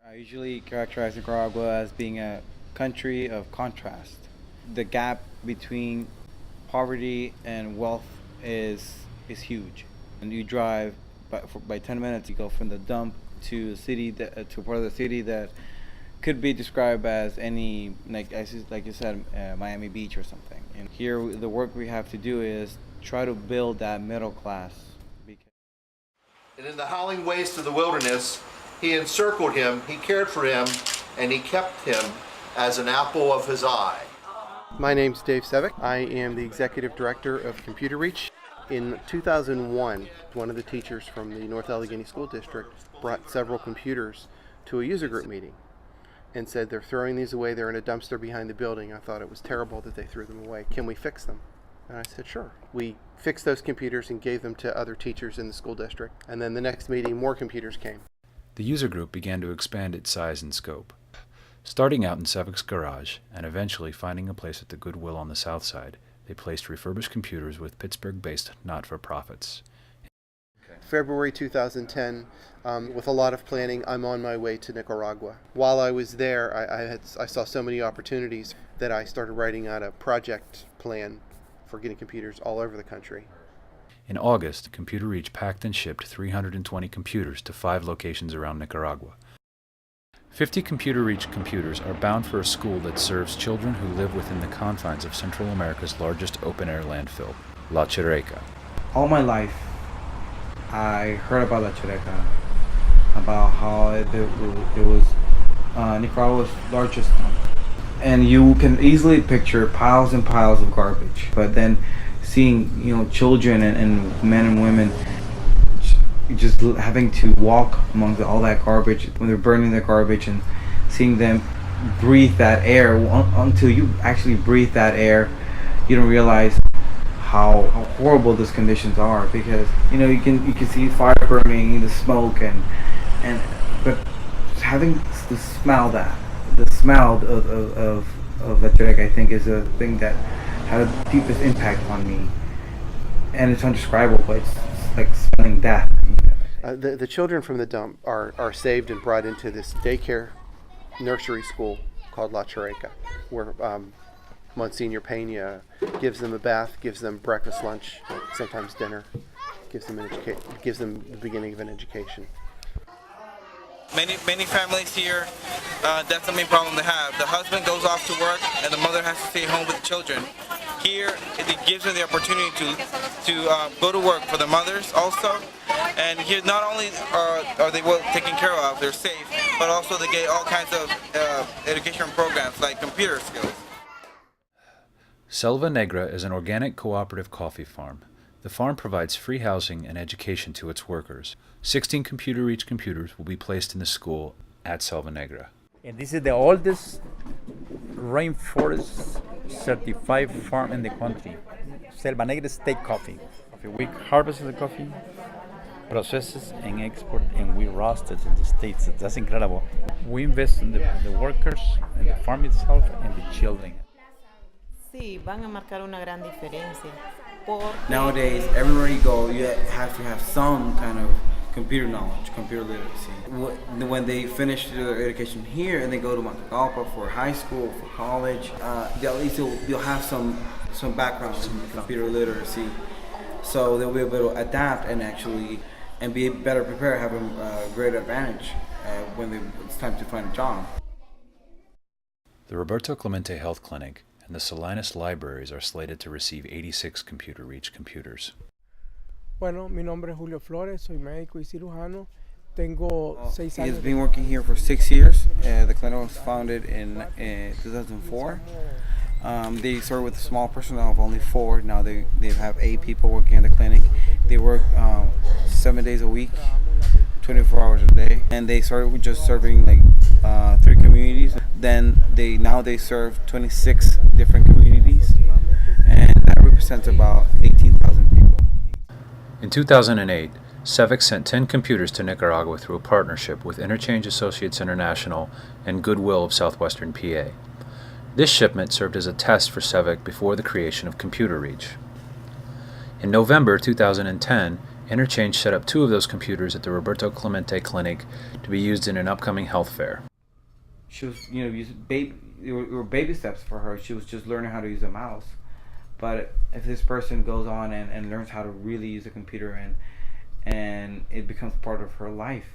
I usually characterize Nicaragua as being a country of contrast. The gap between poverty and wealth is huge. And you drive by 10 minutes, you go from the dump to a city to a part of the city that could be described as any like you said, Miami Beach or something. And here, the work we have to do is try to build that middle class. And in the howling waste of the wilderness, he encircled him, he cared for him, and he kept him as an apple of his eye. My name's Dave Sevick. I am the Executive Director of Computer Reach. In 2001, one of the teachers from the North Allegheny School District brought several computers to a user group meeting and said, they're throwing these away, they're in a dumpster behind the building. I thought it was terrible that they threw them away. Can we fix them? And I said, sure. We fixed those computers and gave them to other teachers in the school district. And then the next meeting, more computers came. The user group began to expand its size and scope. Starting out in Sevick's garage, and eventually finding a place at the Goodwill on the south side, they placed refurbished computers with Pittsburgh-based not-for-profits. February 2010, with a lot of planning, I'm on my way to Nicaragua. While I was there, I saw so many opportunities that I started writing out a project plan for getting computers all over the country. In August, Computer Reach packed and shipped 320 computers to 5 locations around Nicaragua. 50 Computer Reach computers are bound for a school that serves children who live within the confines of Central America's largest open-air landfill, La Chirreca. All my life, I heard about La Chirreca, about how it was Nicaragua's largest dump. And you can easily picture piles and piles of garbage. But then seeing, children and men and women just having to walk among all that garbage when they're burning their garbage, and seeing them breathe that air. Until you actually breathe that air, you don't realize how horrible those conditions are, because you can see fire burning, the smoke, but having to smell the smell of La Chirreca, I think, is a thing that had the deepest impact on me, and it's undescribable. But it's like smelling death. The children from the dump are saved and brought into this daycare nursery school called La Chirreca, where Monsignor Pena gives them a bath, gives them breakfast, lunch, sometimes dinner, gives them the beginning of an education. Many families here, that's the main problem they have. The husband goes off to work and the mother has to stay home with the children. Here, it gives them the opportunity to go to work for the mothers also. And here, not only are they well taken care of, they're safe, but also they get all kinds of education programs like computer skills. Selva Negra is an organic cooperative coffee farm. The farm provides free housing and education to its workers. 16 Computer Reach computers will be placed in the school at Selva Negra. And this is the oldest rainforest certified farm in the country. Selva Negra State Coffee. We harvest the coffee, process it, and export, and we roast it in the States. That's incredible. We invest in the workers, in the farm itself, and the children. Sí, van a marcar una gran diferencia. Nowadays, everywhere you go, you have to have some kind of computer knowledge, computer literacy. When they finish their education here and they go to Matagalpa for high school, for college, at least they'll have some background in computer literacy, so they'll be able to adapt and be better prepared, have a great advantage when it's time to find a job. The Roberto Clemente Health Clinic and the Salinas Libraries are slated to receive 86 Computer Reach computers. Bueno, mi nombre es Julio Flores, soy médico y cirujano. Tengo 6 años. He's been working here for 6 years. The clinic was founded in 2004. They started with a small personnel of only 4. Now they have 8 people working at the clinic. They work 7 days a week, 24 hours a day. And they started with just serving 3 communities. Then they serve 26 different communities, and that represents about 18,000 people. In 2008, Sevick sent 10 computers to Nicaragua through a partnership with Interchange Associates International and Goodwill of Southwestern PA. This shipment served as a test for Sevick before the creation of Computer Reach. In November 2010, Interchange set up 2 of those computers at the Roberto Clemente Clinic to be used in an upcoming health fair. She was, it were baby steps for her. She was just learning how to use a mouse. But if this person goes on and learns how to really use a computer and it becomes part of her life,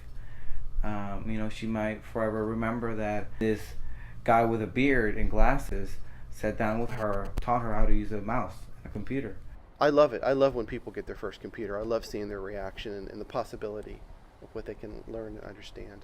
she might forever remember that this guy with a beard and glasses sat down with her, taught her how to use a mouse and a computer. I love it. I love when people get their first computer. I love seeing their reaction and the possibility of what they can learn and understand.